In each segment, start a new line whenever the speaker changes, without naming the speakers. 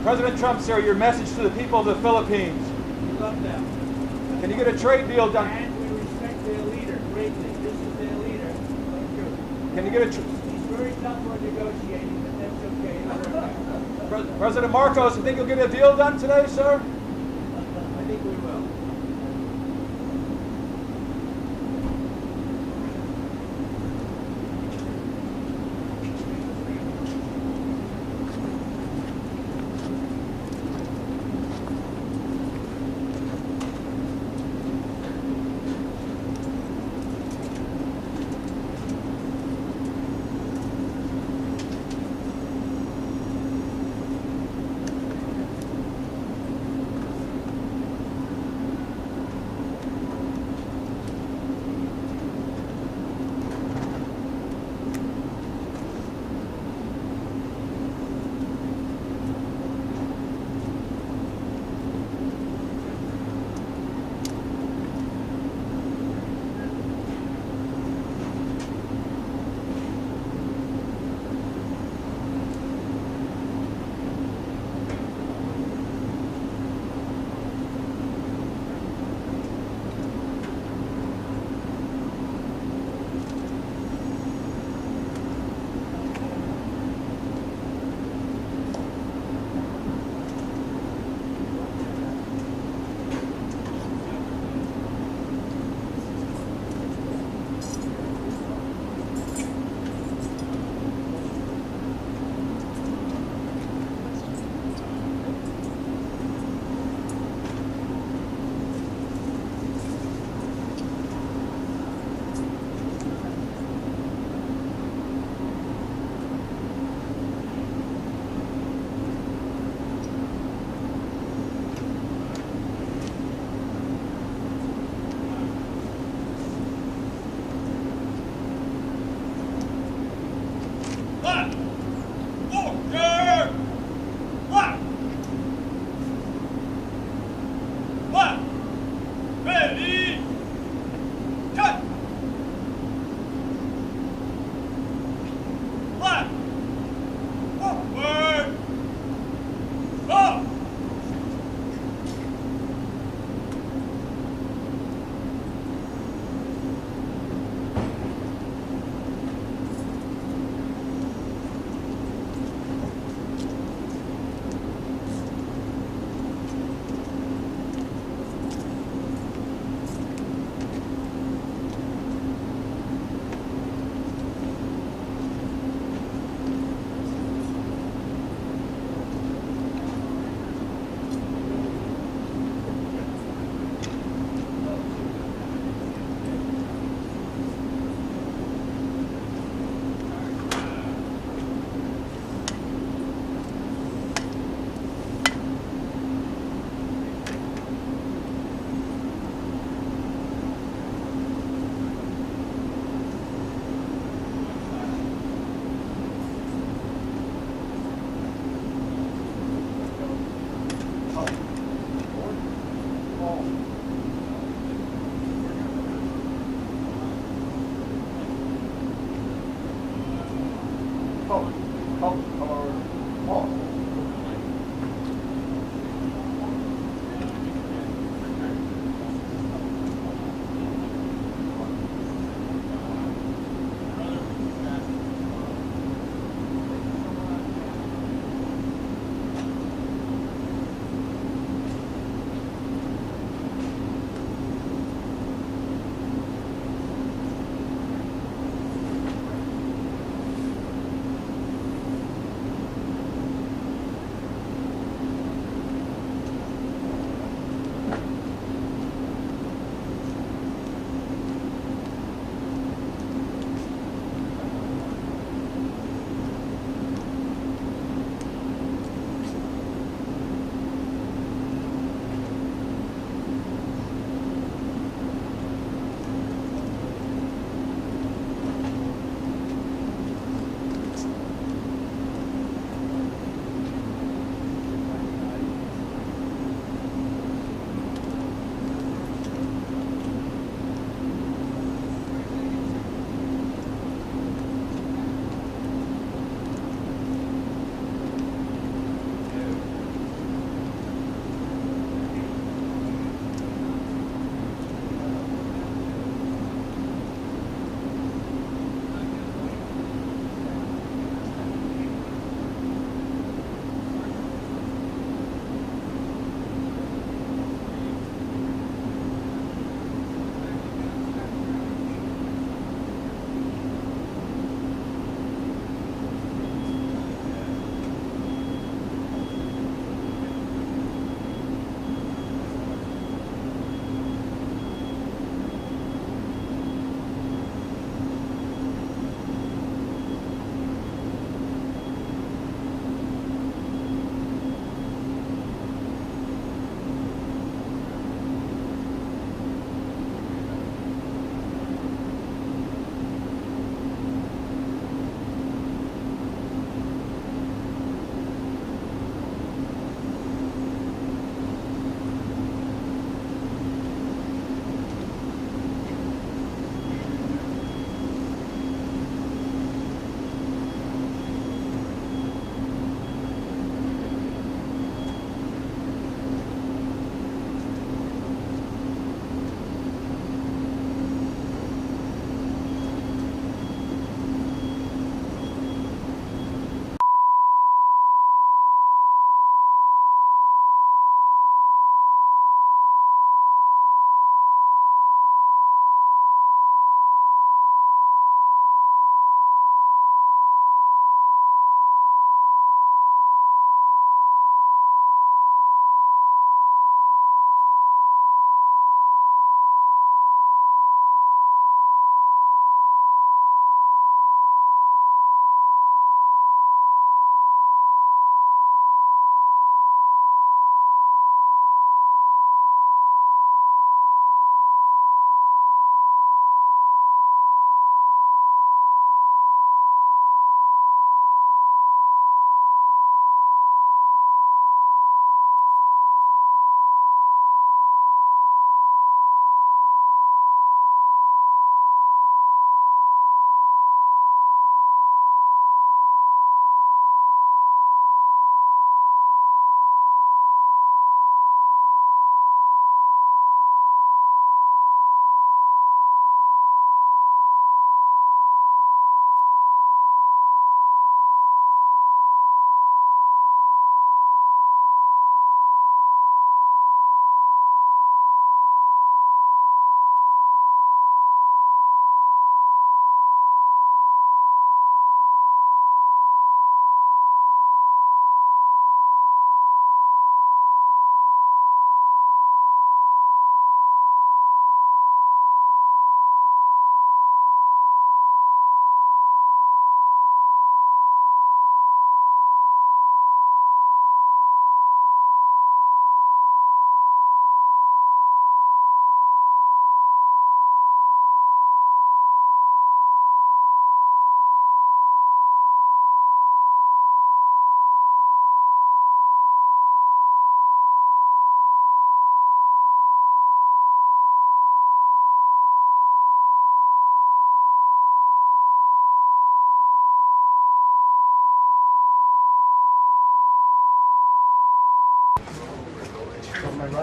President Trump, sir, your message to the people of the Philippines.
We love them.
Can you get a trade deal done?
And we respect their leader greatly. This is their leader. Thank you.
Can you get a
He's very tough for negotiating, but that's okay.
President Marcos, you think you'll get a deal done today, sir?
I think we will.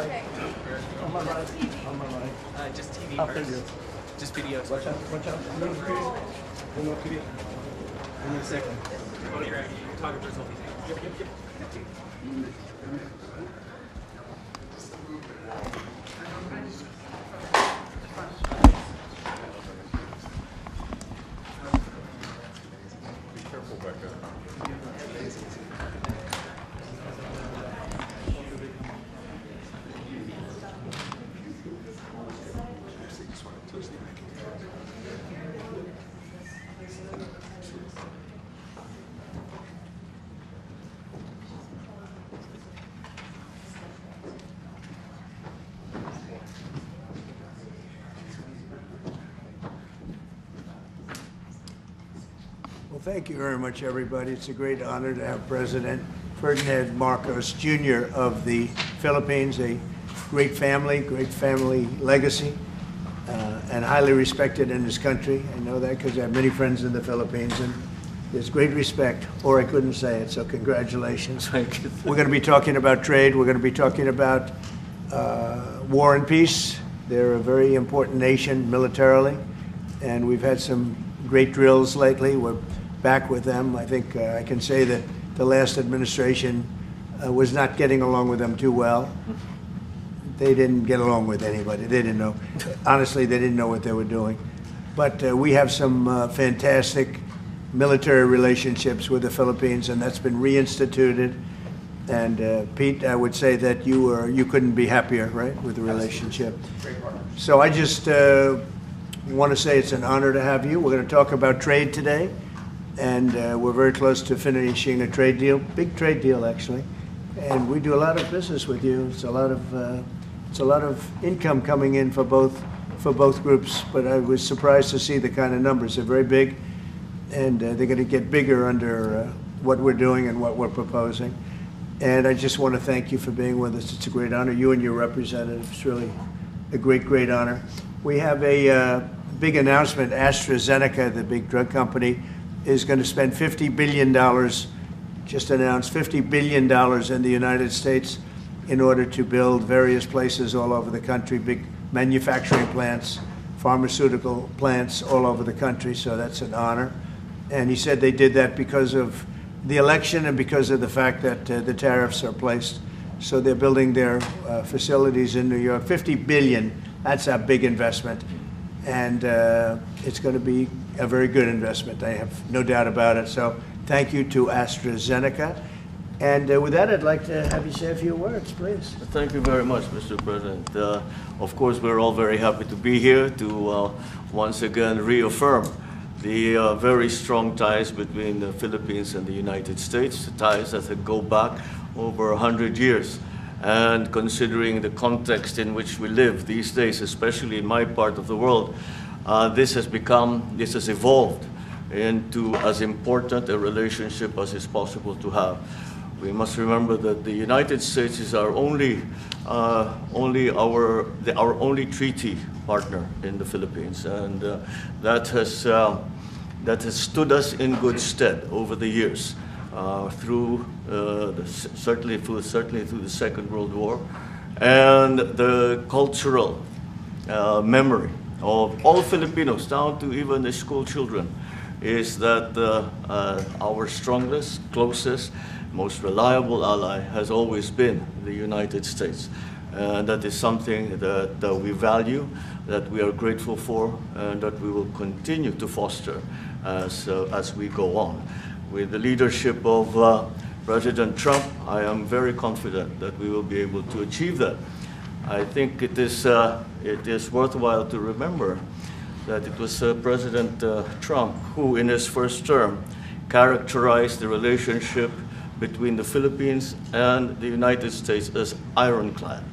right. On my right. On my right.
Just TV
How
first.
video?
Just videos.
Watch out. Watch out. No video. No video. Give me a second.
Photographers will be there. Yep.
Be careful back there.
Well, thank you very much, everybody. It's a great honor to have President Ferdinand Marcos Jr. of the Philippines, a great family legacy, and highly respected in this country. I know that because I have many friends in the Philippines, and there's great respect, or I couldn't say it, so congratulations.
Thank you.
We're going to be talking about trade. We're going to be talking about war and peace. They're a very important nation militarily, and we've had some great drills lately. We're back with them. I think I can say that the last administration was not getting along with them too well. They didn't get along with anybody. They didn't know. Honestly, they didn't know what they were doing. But we have some fantastic military relationships with the Philippines, and that's been reinstituted. And Pete, I would say that you couldn't be happier, right, with the relationship. So I just want to say it's an honor to have you. We're going to talk about trade today, and we're very close to finishing a trade deal, big trade deal actually. And we do a lot of business with you. It's a lot of income coming in for both groups. But I was surprised to see the kind of numbers. They're very big, and they're going to get bigger under what we're doing and what we're proposing. And I just want to thank you for being with us. It's a great honor. You and your representative. It's really a great honor. We have a big announcement. AstraZeneca, the big drug company, is going to spend $50 billion, just announced $50 billion in the United States in order to build various places all over the country, big manufacturing plants, pharmaceutical plants all over the country. So that's an honor. And he said they did that because of the election and because of the fact that the tariffs are placed. So they're building their facilities in New York. $50 billion, that's a big investment. And it's going to be a very good investment. I have no doubt about it. So thank you to AstraZeneca. And with that, I'd like to have you say a few words, please.
Thank you very much, Mr. President. Of course, we're all very happy to be here to once again reaffirm the very strong ties between the Philippines and the United States, the ties that go back over 100 years. And considering the context in which we live these days, especially in my part of the world, this has evolved into as important a relationship as is possible to have. We must remember that the United States is our only treaty partner in the Philippines, and that has stood us in good stead over the years, certainly through the Second World War, and the cultural memory of all Filipinos, down to even the school children, is that our strongest, closest, most reliable ally has always been the United States. And that is something that we value, that we are grateful for, and that we will continue to foster as we go on. With the leadership of President Trump, I am very confident that we will be able to achieve that. I think it is worthwhile to remember that it was President Trump who, in his first term, characterized the relationship between the Philippines and the United States as ironclad.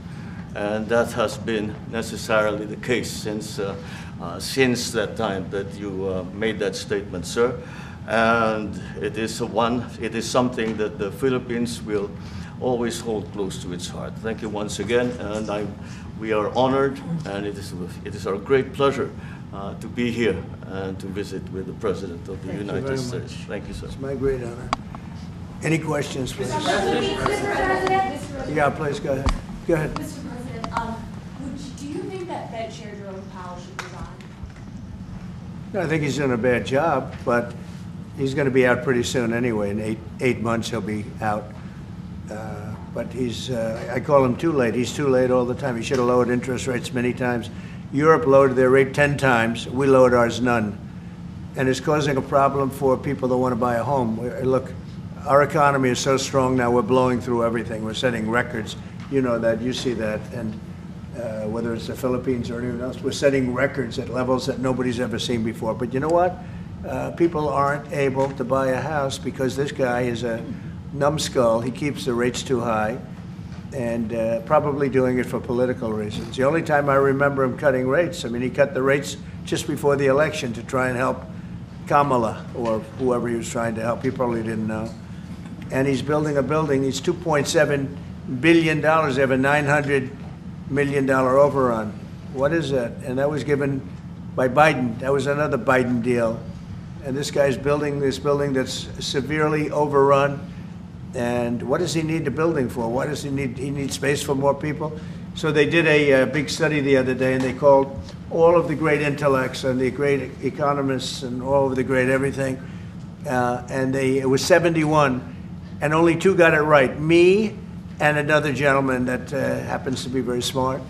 And that has been necessarily the case since that time that you made that statement, sir. And it is something that the Philippines will always hold close to its heart. Thank you once again, and we are honored, and it is our great pleasure to be here and to visit with the President of the United States. Thank you, sir.
It's my great honor. Any questions, please?
Mr. President?
Yeah, please, go ahead. Go ahead.
Mr. President,
I think he's doing a bad job, but he's going to be out pretty soon anyway. In eight months, he'll be out. But I call him too late. He's too late all the time. He should have lowered interest rates many times. Europe lowered their rate 10 times. We lowered ours none. And it's causing a problem for people that want to buy a home. Look, our economy is so strong now, we're blowing through everything. We're setting records. You know that, you see that. And whether it's the Philippines or anyone else, we're setting records at levels that nobody's ever seen before. But you know what? People aren't able to buy a house because this guy is a numbskull. He keeps the rates too high and probably doing it for political reasons. The only time I remember him cutting rates, I mean, he cut the rates just before the election to try and help Kamala or whoever he was trying to help. He probably didn't know. And he's building a building. He's $2.7 billion. They have a $900 million overrun. What is that? And that was given by Biden. That was another Biden deal. And this guy's building this building that's severely overrun. And what does he need the building for? Why does he need space for more people? So they did a big study the other day, and they called all of the great intellects and the great economists and all of the great everything. And it was 71, and only 2 got it right. Me and another gentleman that happens to be very smart.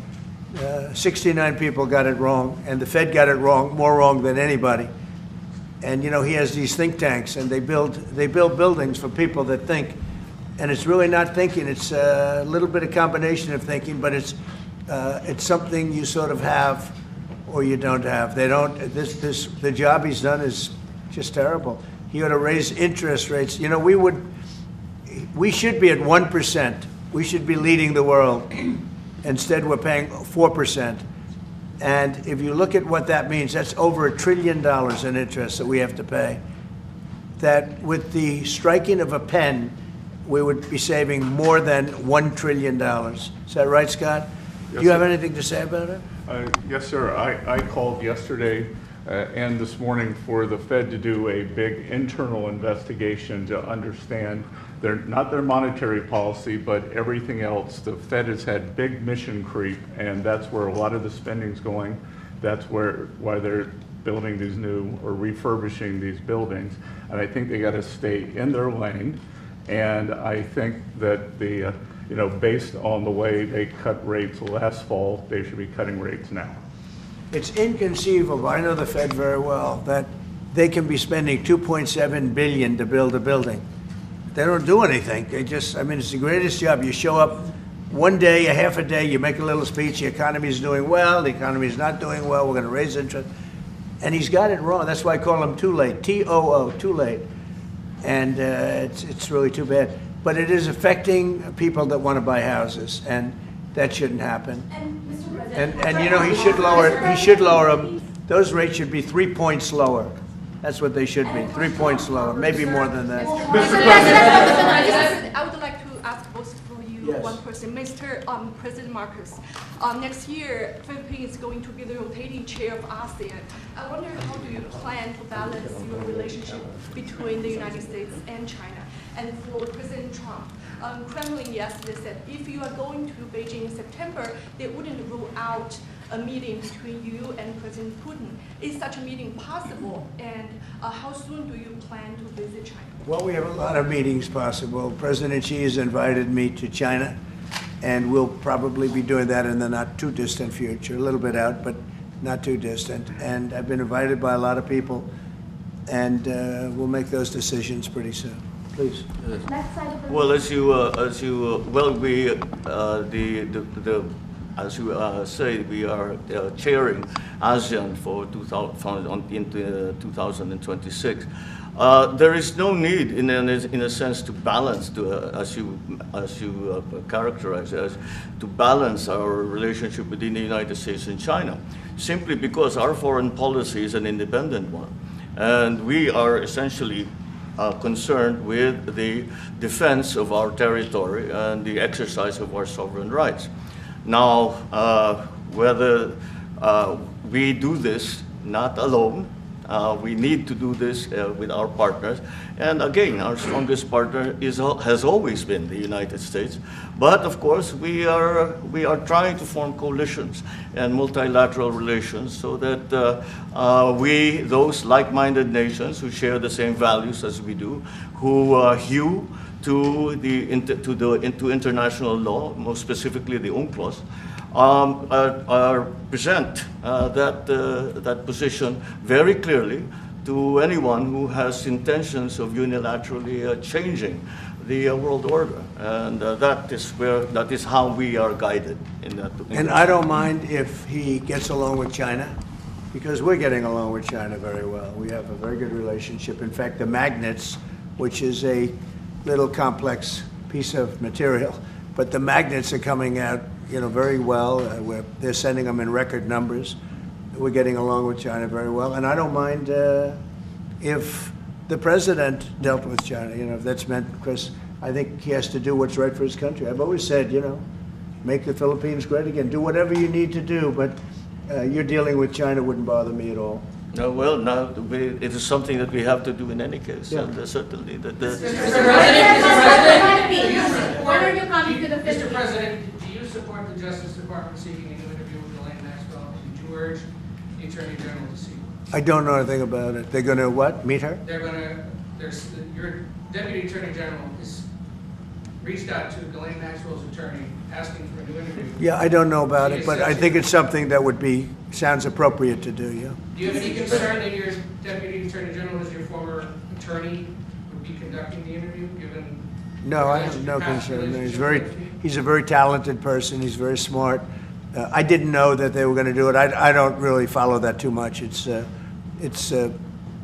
69 people got it wrong, and the Fed got it wrong, more wrong than anybody. And you know, he has these think tanks, and they build buildings for people that think. And it's really not thinking. It's a little bit of combination of thinking, but it's something you sort of have or you don't have. They don't. The job he's done is just terrible. He ought to raise interest rates. You know, we should be at 1%. We should be leading the world. Instead, we're paying 4%. And if you look at what that means, that's over $1 trillion in interest that we have to pay. That with the striking of a pen, we would be saving more than $1 trillion. Is that right, Scott?
Yes,
Do you have
sir.
anything to say about it?
Yes, sir. I called yesterday and this morning for the Fed to do a big internal investigation to understand not their monetary policy, but everything else. The Fed has had big mission creep, and that's where a lot of the spending's going. That's why they're building these new or refurbishing these buildings. And I think they got to stay in their lane. And I think that based on the way they cut rates last fall, they should be cutting rates now.
It's inconceivable, I know the Fed very well, that they can be spending $2.7 billion to build a building. They don't do anything. They just, I mean, it's the greatest job. You show up one day, a half a day, you make a little speech, the economy's doing well, the economy's not doing well, we're going to raise interest. And he's got it wrong. That's why I call him too late, T-O-O, too late. And it's really too bad. But it is affecting people that want to buy houses, and that shouldn't happen.
And Mr. President,
And you know, he should lower them. Those rates should be 3 points lower. That's what they should be, 3 points lower, maybe more than that.
I would like to ask both of you
Yes.
one person. Mr. President Marcos, next year, Philippines is going to be the rotating chair of ASEAN. I wonder how do you plan to balance your relationship between the United States and China? And for President Trump, Kremlin yesterday said if you are going to Beijing in September, they wouldn't rule out a meeting between you and President Putin. Is such a meeting possible? And how soon do you plan to visit China?
Well, we have a lot of meetings possible. President Xi has invited me to China, and we'll probably be doing that in the not too distant future, a little bit out, but not too distant. And I've been invited by a lot of people, and we'll make those decisions pretty soon. Please.
Well, as you say, we are chairing ASEAN for 2026. There is no need, in a sense, to balance, as you characterize as, to balance our relationship within the United States and China, simply because our foreign policy is an independent one, and we are essentially concerned with the defense of our territory and the exercise of our sovereign rights. Now, whether we do this not alone, We need to do this with our partners. And again, our strongest partner has always been the United States. But of course, we are trying to form coalitions and multilateral relations so that those like-minded nations who share the same values as we do, who hew to international law, most specifically the UNCLOS, present that position very clearly to anyone who has intentions of unilaterally changing the world order, and that is how we are guided in that.
And I don't mind if he gets along with China, because we're getting along with China very well. We have a very good relationship. In fact, the magnets, which is a little complex piece of material, but the magnets are coming out, very well. They're sending them in record numbers. We're getting along with China very well, and I don't mind if the president dealt with China. If that's meant, because I think he has to do what's right for his country. I've always said, make the Philippines great again. Do whatever you need to do, but you're dealing with China wouldn't bother me at all.
No, well, now it is something that we have to do in any case,
Yeah.
and certainly that.
What are your comments to the
Mr. President, do you support the Justice Department seeking a new interview with Ghislaine Maxwell? Did you urge the Attorney General to seek?
I don't know anything about it. They're going to what? Meet her?
Your Deputy Attorney General has reached out to Ghislaine Maxwell's attorney asking for a new interview.
Yeah, I don't know about it, but I think it's something that sounds appropriate to do, yeah.
Do you have any concern that your Deputy Attorney General, as your former attorney, would be conducting the interview, given?
No, I have no concern. He's a very talented person. He's very smart. I didn't know that they were going to do it. I don't really follow that too much. It's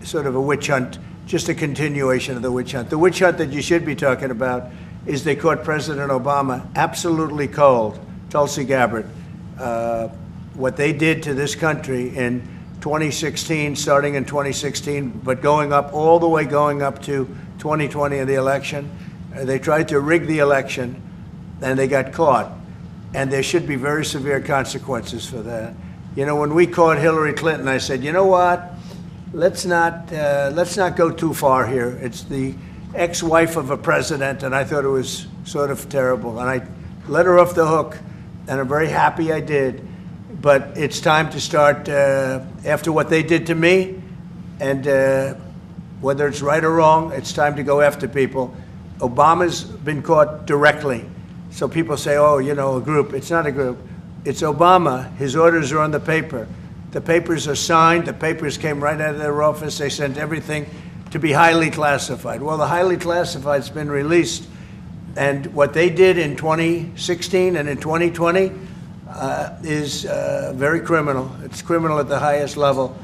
sort of a witch hunt, just a continuation of the witch hunt. The witch hunt that you should be talking about is they caught President Obama absolutely cold, Tulsi Gabbard. What they did to this country in 2016, starting in 2016, but going up to 2020 in the election. They tried to rig the election, and they got caught. And there should be very severe consequences for that. When we caught Hillary Clinton, I said, you know what? Let's not go too far here. It's the ex-wife of a president, and I thought it was sort of terrible. And I let her off the hook, and I'm very happy I did. But it's time to start, after what they did to me, and whether it's right or wrong, it's time to go after people. Obama's been caught directly. So people say, oh, a group. It's not a group. It's Obama. His orders are on the paper. The papers are signed. The papers came right out of their office. They sent everything to be highly classified. Well, the highly classified's been released. And what they did in 2016 and in 2020 is very criminal. It's criminal at the highest level.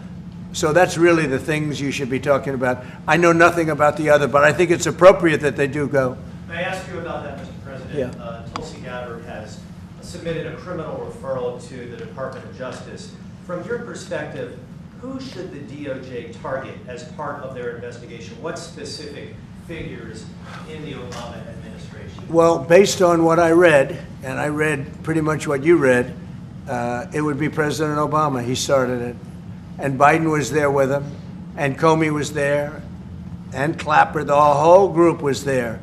So that's really the things you should be talking about. I know nothing about the other, but I think it's appropriate that they do go.
May I ask you about that, Mr. President?
Yeah.
Tulsi Gabbard has submitted a criminal referral to the Department of Justice. From your perspective, who should the DOJ target as part of their investigation? What specific figures in the Obama administration?
Well, based on what I read, and I read pretty much what you read, it would be President Obama. He started it. And Biden was there with him, and Comey was there, and Clapper. The whole group was there.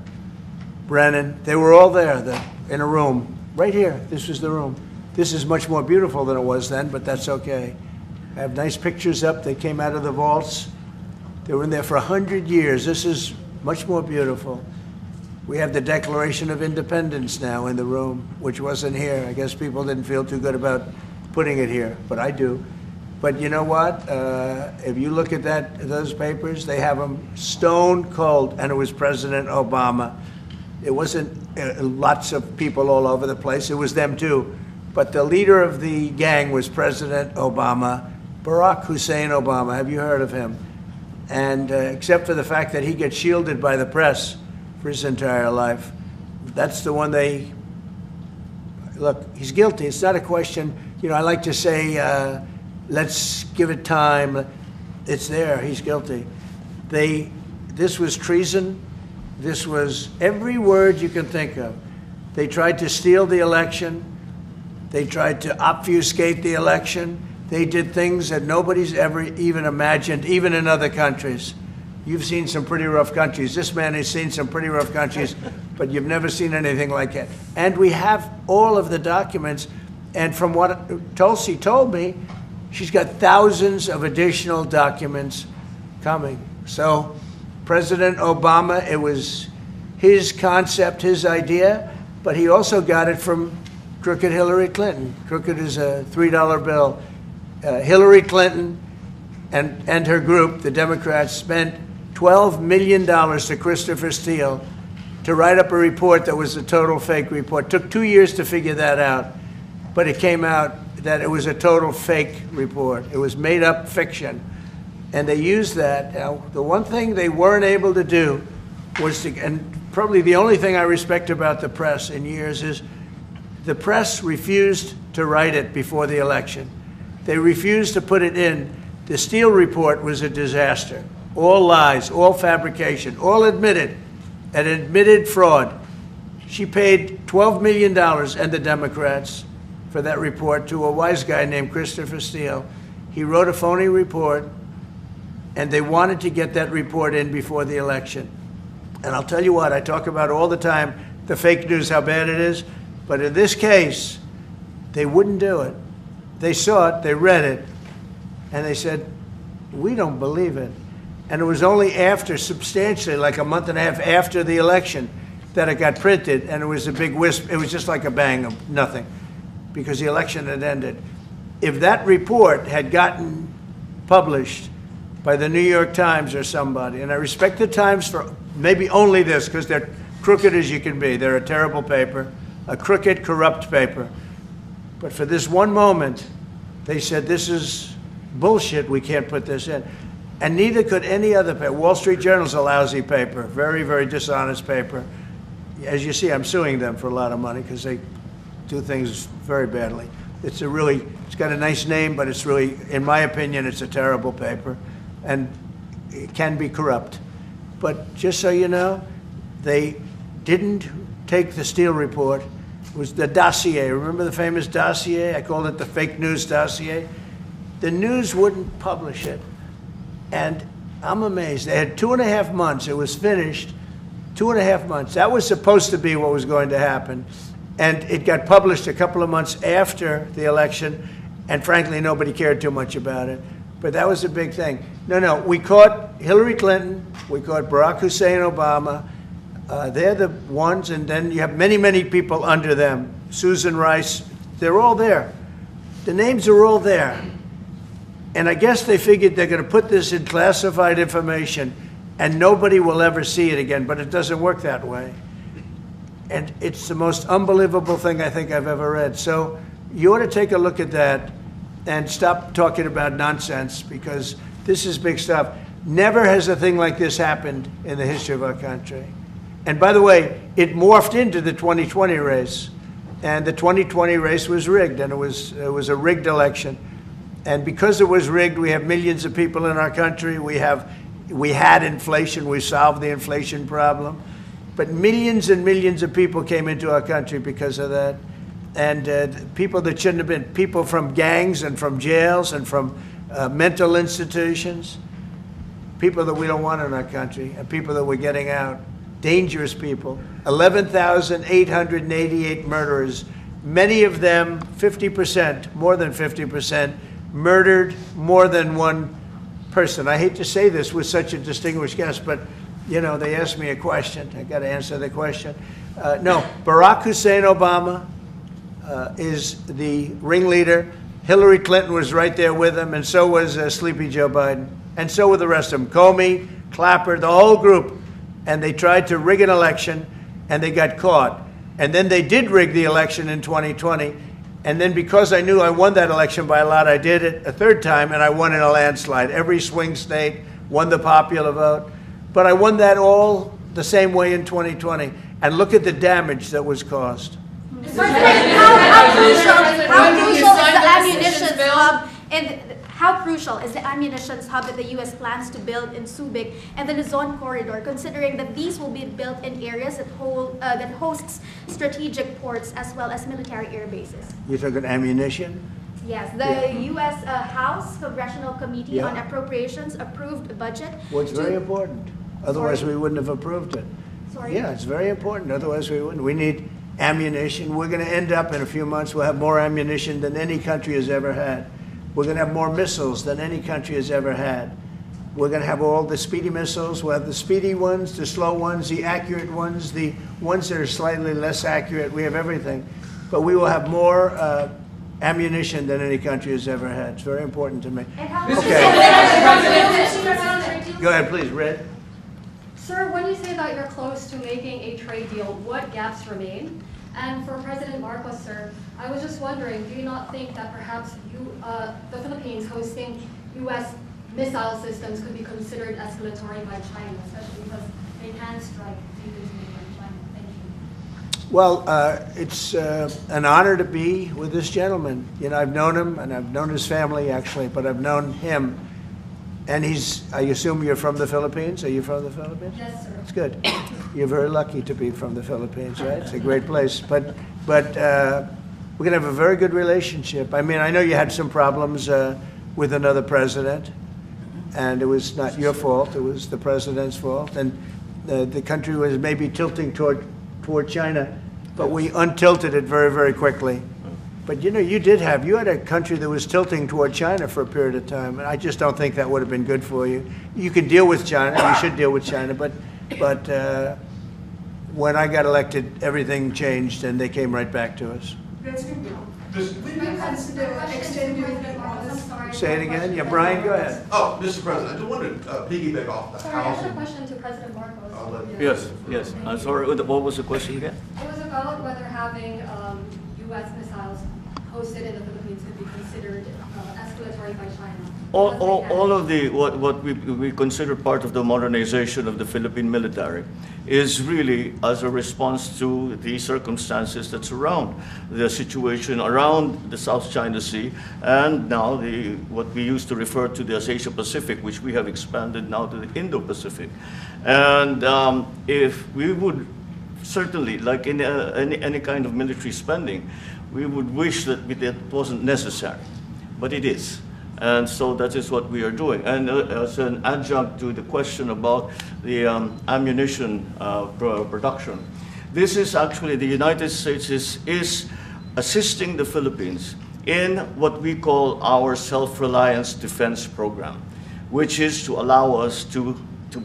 Brennan, they were all there in a room. Right here, this was the room. This is much more beautiful than it was then, but that's okay. I have nice pictures up. They came out of the vaults. They were in there for 100 years. This is much more beautiful. We have the Declaration of Independence now in the room, which wasn't here. I guess people didn't feel too good about putting it here, but I do. But you know what? If you look at those papers, they have them stone cold, and it was President Obama. It wasn't lots of people all over the place. It was them too. But the leader of the gang was President Obama, Barack Hussein Obama. Have you heard of him? And except for the fact that he gets shielded by the press for his entire life, that's the one they... Look, he's guilty. It's not a question... I like to say... let's give it time. It's there. He's guilty. This was treason. This was every word you can think of. They tried to steal the election. They tried to obfuscate the election. They did things that nobody's ever even imagined, even in other countries. You've seen some pretty rough countries. This man has seen some pretty rough countries, but you've never seen anything like that. And we have all of the documents. And from what Tulsi told me, she's got thousands of additional documents coming. So President Obama, it was his concept, his idea, but he also got it from crooked Hillary Clinton. Crooked is a $3 bill. Hillary Clinton and her group, the Democrats, spent $12 million to Christopher Steele to write up a report that was a total fake report. Took 2 years to figure that out, but it came out that it was a total fake report. It was made up fiction. And they used that. Now, the one thing they weren't able to do was to, and probably the only thing I respect about the press in years is the press refused to write it before the election. They refused to put it in. The Steele report was a disaster. All lies, all fabrication, all admitted, an admitted fraud. She paid $12 million, and the Democrats, for that report to a wise guy named Christopher Steele. He wrote a phony report, and they wanted to get that report in before the election. And I'll tell you what, I talk about all the time, the fake news, how bad it is. But in this case, they wouldn't do it. They saw it, they read it, and they said, we don't believe it. And it was only after, substantially, like a month and a half after the election, that it got printed, and it was a big wisp. It was just like a bang of nothing, because the election had ended. If that report had gotten published by the New York Times or somebody, and I respect the Times for maybe only this, because they're crooked as you can be. They're a terrible paper, a crooked, corrupt paper. But for this one moment, they said, this is bullshit, we can't put this in. And neither could any other paper. Wall Street Journal's a lousy paper, very, very dishonest paper. As you see, I'm suing them for a lot of money because they do things very badly. It's got a nice name, but it's really, in my opinion, it's a terrible paper. And it can be corrupt. But just so you know, they didn't take the Steele report. It was the dossier. Remember the famous dossier? I called it the fake news dossier. The news wouldn't publish it. And I'm amazed. They had 2.5 months. It was finished. 2.5 months. That was supposed to be what was going to happen. And it got published a couple of months after the election. And frankly, nobody cared too much about it. But that was a big thing. No, we caught Hillary Clinton. We caught Barack Hussein Obama. They're the ones. And then you have many, many people under them. Susan Rice. They're all there. The names are all there. And I guess they figured they're going to put this in classified information and nobody will ever see it again, but it doesn't work that way. And it's the most unbelievable thing I think I've ever read. So you ought to take a look at that and stop talking about nonsense, because this is big stuff. Never has a thing like this happened in the history of our country. And by the way, it morphed into the 2020 race. And the 2020 race was rigged, and it was a rigged election. And because it was rigged, we have millions of people in our country. We had inflation. We solved the inflation problem. But millions and millions of people came into our country because of that. And people that shouldn't have been, people from gangs and from jails and from mental institutions, people that we don't want in our country, and people that we're getting out, dangerous people. 11,888 murderers, many of them 50%, more than 50%, murdered more than one person. I hate to say this with such a distinguished guest, but you know, they asked me a question. I got to answer the question. No, Barack Hussein Obama is the ringleader. Hillary Clinton was right there with him, and so was Sleepy Joe Biden, and so were the rest of them. Comey, Clapper, the whole group. And they tried to rig an election, and they got caught. And then they did rig the election in 2020. And then because I knew I won that election by a lot, I did it a third time, and I won in a landslide. Every swing state won the popular vote. But I won that all the same way in 2020. And look at the damage that was caused.
How crucial is the ammunition hub that the U.S. plans to build in Subic and the Luzon corridor, considering that these will be built in areas that hosts strategic ports as well as military air bases?
You're talking ammunition?
Yes, the U.S. House Congressional Committee on Appropriations approved a budget.
Well, it's very important. Otherwise, we wouldn't have approved it.
Sorry?
Yeah, it's very important. Otherwise, we wouldn't. We need ammunition. We're going to end up in a few months, we'll have more ammunition than any country has ever had. We're going to have more missiles than any country has ever had. We're going to have all the speedy missiles. We'll have the speedy ones, the slow ones, the accurate ones, the ones that are slightly less accurate. We have everything. But we will have more ammunition than any country has ever had. It's very important to me. Okay. Go ahead, please, Red.
Sir, when you say that you're close to making a trade deal, what gaps remain? And for President Marcos, sir, I was just wondering, do you not think that perhaps the Philippines hosting U.S. missile systems could be considered escalatory by China, especially because they can strike defensively by China? Thank you.
Well, it's an honor to be with this gentleman. You know, I've known him, and I've known his family, actually, but I've known him. And I assume you're from the Philippines? Are you from the Philippines?
Yes, sir.
That's good. You're very lucky to be from the Philippines, right? It's a great place. But we're going to have a very good relationship. I mean, I know you had some problems with another president, and it was not your fault. It was the president's fault. And the country was maybe tilting toward China, but we untilted it very, very quickly. But you know, you had a country that was tilting toward China for a period of time, and I just don't think that would have been good for you. You can deal with China, you should deal with China, but when I got elected, everything changed, and they came right back to us. Say it again? Yeah, Brian, go ahead.
Oh, Mr. President, I just wanted to piggyback off the
Sorry, I had a
housing.
question to President Marcos.
Yes. I'm sorry, what was the question again?
It was about whether having U.S. missiles hosted in the Philippines could be considered escalatory by China.
All of the what we consider part of the modernization of the Philippine military is really as a response to the circumstances that surround the situation around the South China Sea, and now what we used to refer to as Asia Pacific, which we have expanded now to the Indo-Pacific. And if we would certainly, like in any kind of military spending, we would wish that it wasn't necessary, but it is. And so that is what we are doing. And as an adjunct to the question about the ammunition production, this is actually the United States is assisting the Philippines in what we call our self-reliance defense program, which is to allow us to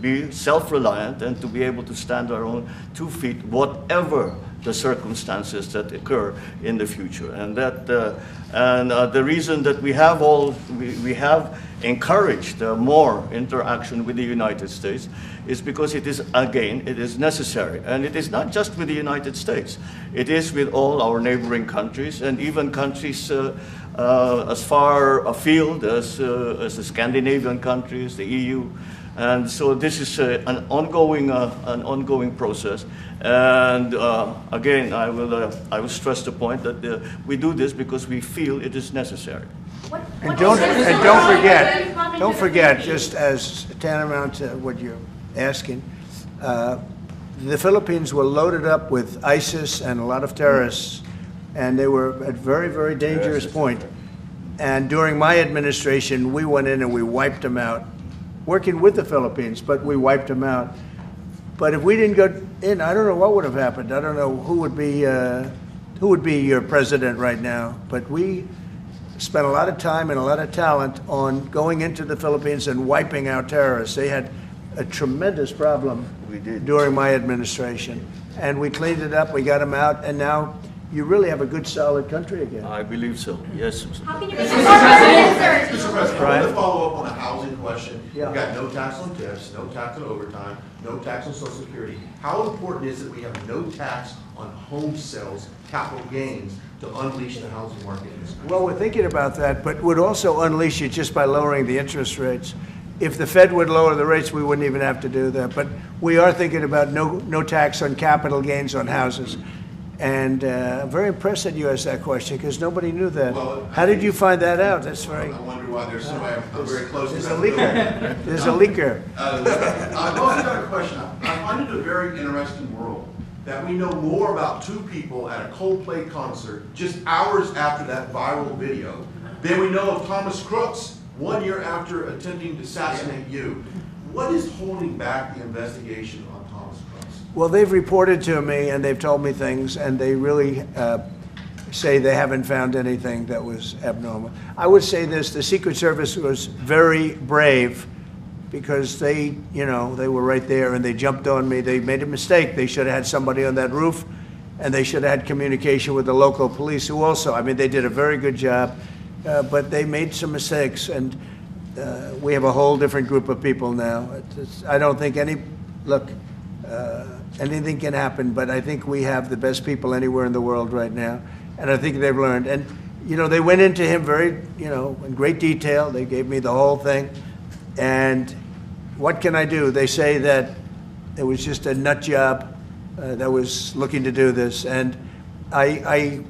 be self-reliant and to be able to stand our own 2 feet, whatever the circumstances that occur in the future. And the reason that we have encouraged more interaction with the United States is because it is necessary. And it is not just with the United States. It is with all our neighboring countries, and even countries as far afield as the Scandinavian countries, the EU. And so this is an ongoing process. And again, I will stress the point that we do this because we feel it is necessary.
And don't forget, just as tantamount to what you're asking, the Philippines were loaded up with ISIS and a lot of terrorists, and they were at a very, very dangerous point. And during my administration, we went in and we wiped them out, working with the Philippines, but we wiped them out. But if we didn't go in, I don't know what would have happened. I don't know who would be your president right now. But we spent a lot of time and a lot of talent on going into the Philippines and wiping out terrorists. They had a tremendous problem during my administration. And we cleaned it up, we got them out, and now you really have a good, solid country again.
I believe so, yes.
How can you make it more president,
Mr.
sir?
President, I want to follow up on the housing question.
Yeah.
We've got no tax on tips, no tax on overtime, no tax on Social Security. How important is it we have no tax on home sales, capital gains, to unleash the housing market in this country?
Well, we're thinking about that, but would also unleash it just by lowering the interest rates. If the Fed would lower the rates, we wouldn't even have to do that. But we are thinking about no tax on capital gains on houses. And I'm very impressed that you asked that question because nobody knew that.
Well,
How did you find that out? That's very.
I wonder why there's somebody I'm very close to.
There's a leaker. There's a leaker.
I've also got a question. I find it a very interesting world that we know more about two people at a Coldplay concert just hours after that viral video Then we know of Thomas Crooks, 1 year after attempting to assassinate you. What is holding back the investigation on Thomas Crooks?
Well, they've reported to me and they've told me things, and they really say they haven't found anything that was abnormal. I would say this, the Secret Service was very brave because they were right there and they jumped on me. They made a mistake. They should have had somebody on that roof, and they should have had communication with the local police who also, I mean, they did a very good job, but they made some mistakes, and we have a whole different group of people now. I don't think anything can happen, but I think we have the best people anywhere in the world right now, and I think they've learned. And, they went into him very, in great detail. They gave me the whole thing, and what can I do? They say that it was just a nut job that was looking to do this, and I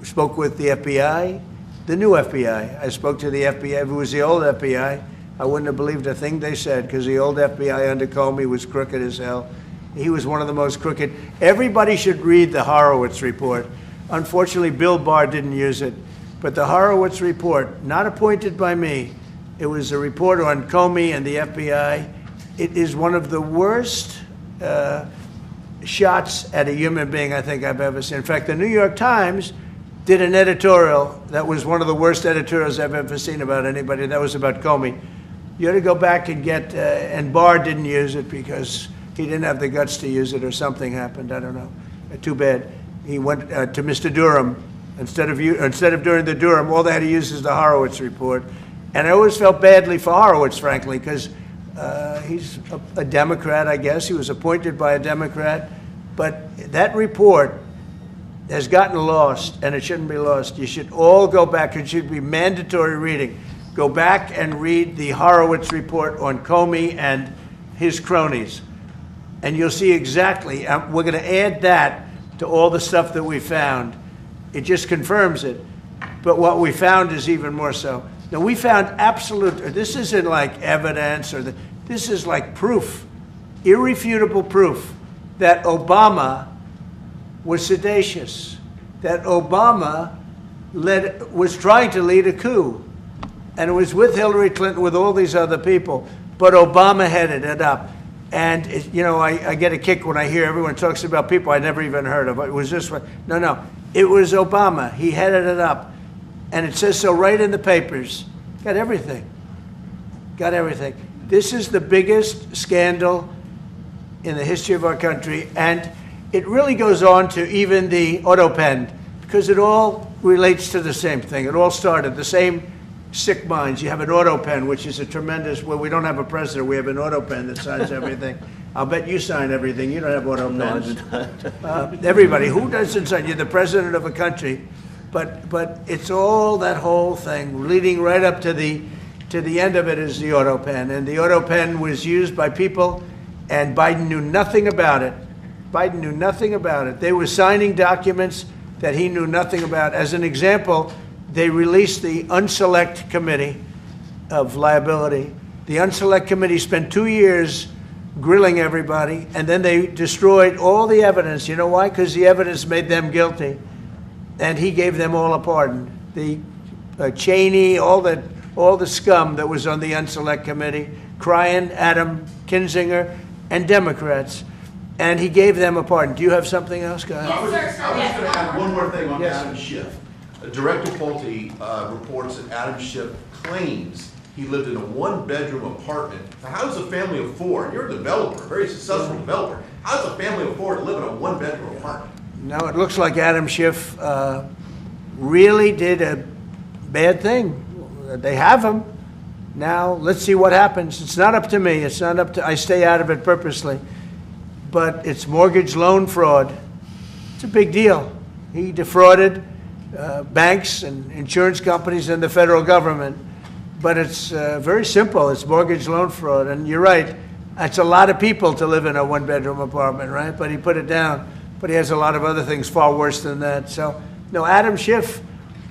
spoke with the FBI, the new FBI. I spoke to the FBI. If it was the old FBI, I wouldn't have believed a thing they said, because the old FBI under Comey was crooked as hell. He was one of the most crooked. Everybody should read the Horowitz report. Unfortunately, Bill Barr didn't use it, but the Horowitz report, not appointed by me, it was a report on Comey and the FBI. It is one of the worst shots at a human being I think I've ever seen. In fact, the New York Times did an editorial that was one of the worst editorials I've ever seen about anybody. That was about Comey. You ought to go back and get, and Barr didn't use it because he didn't have the guts to use it, or something happened, I don't know. Too bad. He went to Mr. Durham. Instead of doing the Durham, all they had to use is the Horowitz report. And I always felt badly for Horowitz, frankly, because he's a Democrat, I guess. He was appointed by a Democrat. But that report has gotten lost, and it shouldn't be lost. You should all go back. It should be mandatory reading. Go back and read the Horowitz report on Comey and his cronies. And you'll see exactly, we're going to add that to all the stuff that we found. It just confirms it. But what we found is even more so. Now, we found absolute, this isn't like evidence, this is like proof, irrefutable proof that Obama was seditious, that Obama was trying to lead a coup. And it was with Hillary Clinton, with all these other people, but Obama headed it up. And, I get a kick when I hear everyone talks about people I never even heard of. It was this one. No. It was Obama. He headed it up. And it says so right in the papers. Got everything. This is the biggest scandal in the history of our country. And it really goes on to even the auto pen, because it all relates to the same thing. It all started the same sick minds. You have an auto pen, which is a tremendous, well, we don't have a president. We have an auto pen that signs everything. I'll bet you sign everything. You don't have auto pens. No, everybody. Who doesn't sign? You're the president of a country. But it's all that whole thing leading right up to the end of it is the auto pen. And the auto pen was used by people, and Biden knew nothing about it. They were signing documents that he knew nothing about. As an example, they released the Unselect Committee of Liability. The Unselect Committee spent 2 years grilling everybody, and then they destroyed all the evidence. You know why? Because the evidence made them guilty, and he gave them all a pardon. The Cheney, all the scum that was on the Unselect Committee, Cryan, Adam Kinzinger, and Democrats, and he gave them a pardon. Do you have something else, guys?
I was just going to add one more thing on Adam Schiff. Director Pulte reports that Adam Schiff claims he lived in a one-bedroom apartment. Now, how does a family of four, and you're a developer, a very successful developer, how does a family of four live in a one-bedroom apartment?
No, it looks like Adam Schiff really did a bad thing. They have him. Now, let's see what happens. It's not up to me. I stay out of it purposely. But it's mortgage loan fraud. It's a big deal. He defrauded banks and insurance companies and the federal government. But it's very simple. It's mortgage loan fraud. And you're right. It's a lot of people to live in a one-bedroom apartment, right? But he put it down. But he has a lot of other things far worse than that. So, no, Adam Schiff,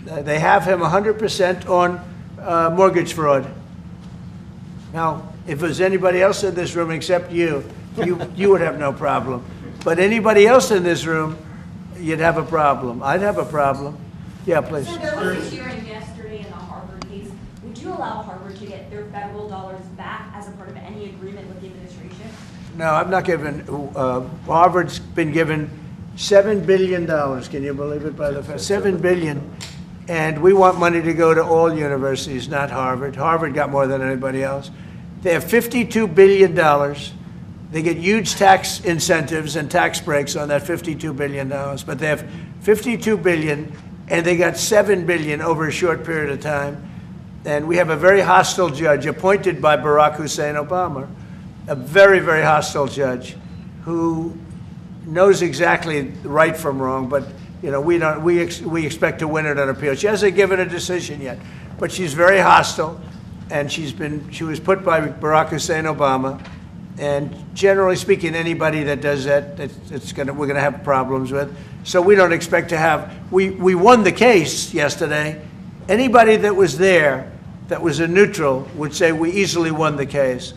they have him 100% on mortgage fraud. Now, if there's anybody else in this room except you would have no problem. But anybody else in this room, you'd have a problem. I'd have a problem. Yeah, please.
So there was a hearing yesterday in the Harvard allow Harvard to get their federal dollars back as a part of any agreement with the administration?
No, I'm not giving, Harvard's been given $7 billion, can you believe it, by the Fed? $7 billion, and we want money to go to all universities, not Harvard. Harvard got more than anybody else. They have $52 billion. They get huge tax incentives and tax breaks on that $52 billion, but they have $52 billion, and they got $7 billion over a short period of time. And we have a very hostile judge appointed by Barack Hussein Obama, a very, very hostile judge who knows exactly right from wrong, but you know, we expect to win it on appeal. She hasn't given a decision yet, but she's very hostile, and she was put by Barack Hussein Obama, and generally speaking, anybody that does that, we're gonna have problems with. So we don't expect to have, we won the case yesterday. Anybody that was there that was a neutral would say we easily won the case.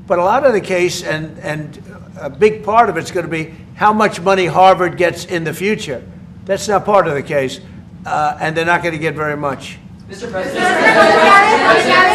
But a lot of the case, and a big part of it's going to be how much money Harvard gets in the future. That's not part of the case, and they're not going to get very much.
Mr. President,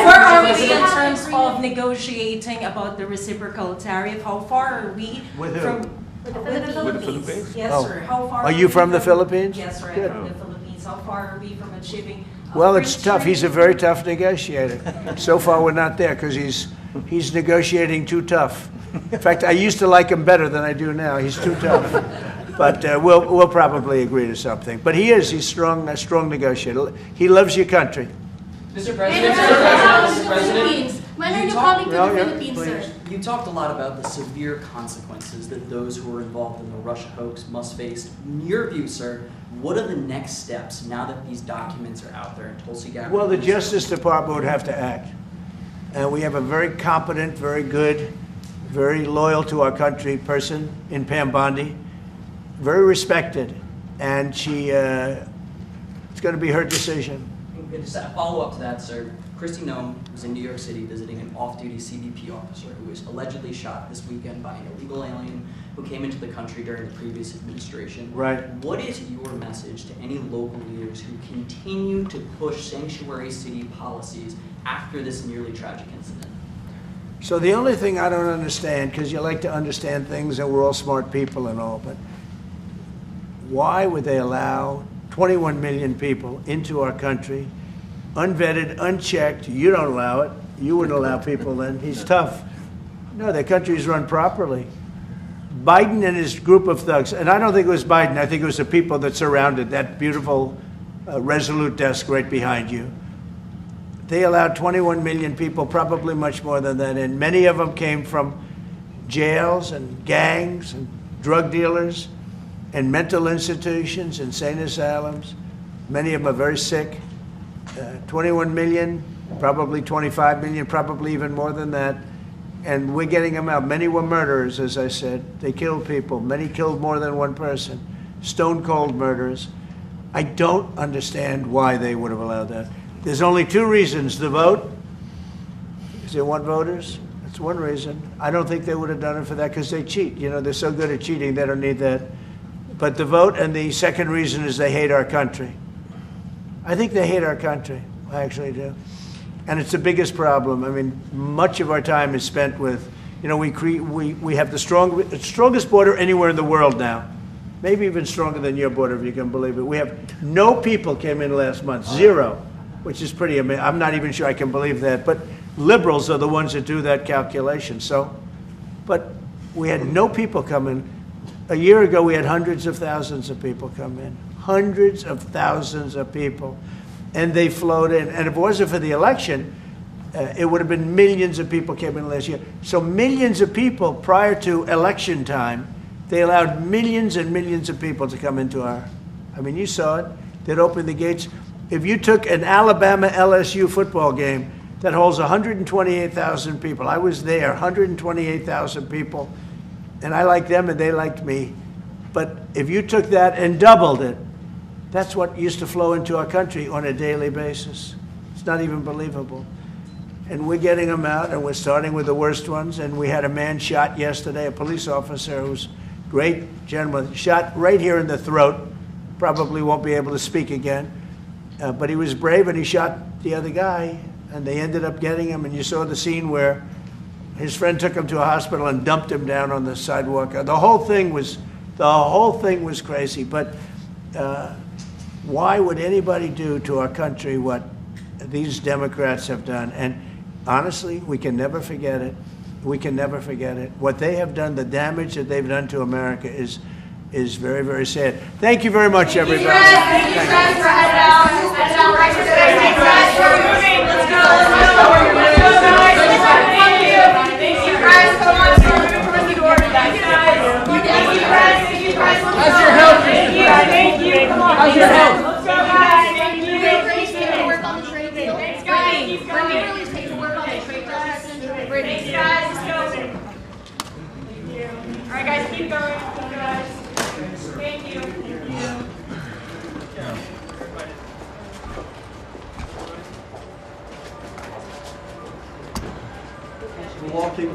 where are we in terms of negotiating about the reciprocal tariff? How far are we
With who?
from
With the
the
Philippines?
Yes,
Oh.
sir. How far
Are you
we
from the Philippines?
Yes, sir.
Good.
I'm from the Philippines. How far are we from achieving?
Well, it's tough. He's a very tough negotiator. So far, we're not there because he's negotiating too tough. In fact, I used to like him better than I do now. He's too tough. But we'll probably agree to something. But he's strong, a strong negotiator. He loves your country.
Mr.
And
President,
the
Mr. President,
Philippines. When are you coming to the
Yeah,
Philippines,
please.
sir?
you talked a lot about the severe consequences that those who were involved in the Russia hoax must face. In your view, sir, what are the next steps now that these documents are out there and Tulsi Gabbard?
Well, the Justice Department would have to act. And we have a very competent, very good, very loyal to our country person in Pam Bondi, very respected. And it's going to be her decision.
And just a follow-up to that, sir. Kristi Noem was in New York City visiting an off-duty CBP officer who was allegedly shot this weekend by an illegal alien who came into the country during the previous administration.
Right.
What is your message to any local leaders who continue to push sanctuary city policies after this nearly tragic incident?
So the only thing I don't understand, because you like to understand things and we're all smart people and all, but why would they allow 21 million people into our country, unvetted, unchecked? You don't allow it. You wouldn't allow people then. He's tough. No, the country's run properly. Biden and his group of thugs, and I don't think it was Biden, I think it was the people that surrounded that beautiful Resolute desk right behind you. They allowed 21 million people, probably much more than that, and many of them came from jails and gangs and drug dealers and mental institutions, insane asylums. Many of them are very sick. 21 million, probably 25 million, probably even more than that. And we're getting them out. Many were murderers, as I said. They killed people. Many killed more than one person. Stone cold murderers. I don't understand why they would have allowed that. There's only two reasons. The vote, because they want voters. That's one reason. I don't think they would have done it for that because they cheat. You know, they're so good at cheating, they don't need that. But the vote, and the second reason is they hate our country. I think they hate our country. I actually do. And it's the biggest problem. I mean, much of our time is spent with, you know, we have the strongest border anywhere in the world now. Maybe even stronger than your border, if you can believe it. We have no people came in last month, zero, which is pretty amazing. I'm not even sure I can believe that. But liberals are the ones that do that calculation. So, but we had no people come in. A year ago, we had hundreds of thousands of people come in. Hundreds of thousands of people. And they flowed in. And if it wasn't for the election, it would have been millions of people came in last year. So millions of people prior to election time, they allowed millions and millions of people to come into our, I mean, you saw it. They'd open the gates. If you took an Alabama-LSU football game that holds 128,000 people, I was there, 128,000 people, and I liked them and they liked me. But if you took that and doubled it, that's what used to flow into our country on a daily basis. It's not even believable. And we're getting them out, and we're starting with the worst ones. And we had a man shot yesterday, a police officer who's a great gentleman, shot right here in the throat. Probably won't be able to speak again. But he was brave, and he shot the other guy. and they ended up getting him, and you saw the scene where his friend took him to a hospital and dumped him down on the sidewalk. The whole thing was crazy. But why would anybody do to our country what these Democrats have done? And honestly, we can never forget it. We can never forget it. What they have done, the damage that they've done to America is very, very sad. Thank you very much, everybody.
Thank you, Fred, for heading out. Heading out right today. Thank you, guys, for moving. Let's go. Let's go, guys. Thank you, guys. Come on, sir. Moving towards the door. Thank you, guys. Thank you, guys. Thank you, guys. How's your health? Thank you. Thank you. Come on. How's your health? Let's go, guys. Thank you.
Work on the trade deal.
Thanks, guys. Keep going.
Really take to work on the trade deal.
Thanks, guys. Let's go. Thank you. All right, guys. Keep going. Keep guys. Thank you.
We're walking.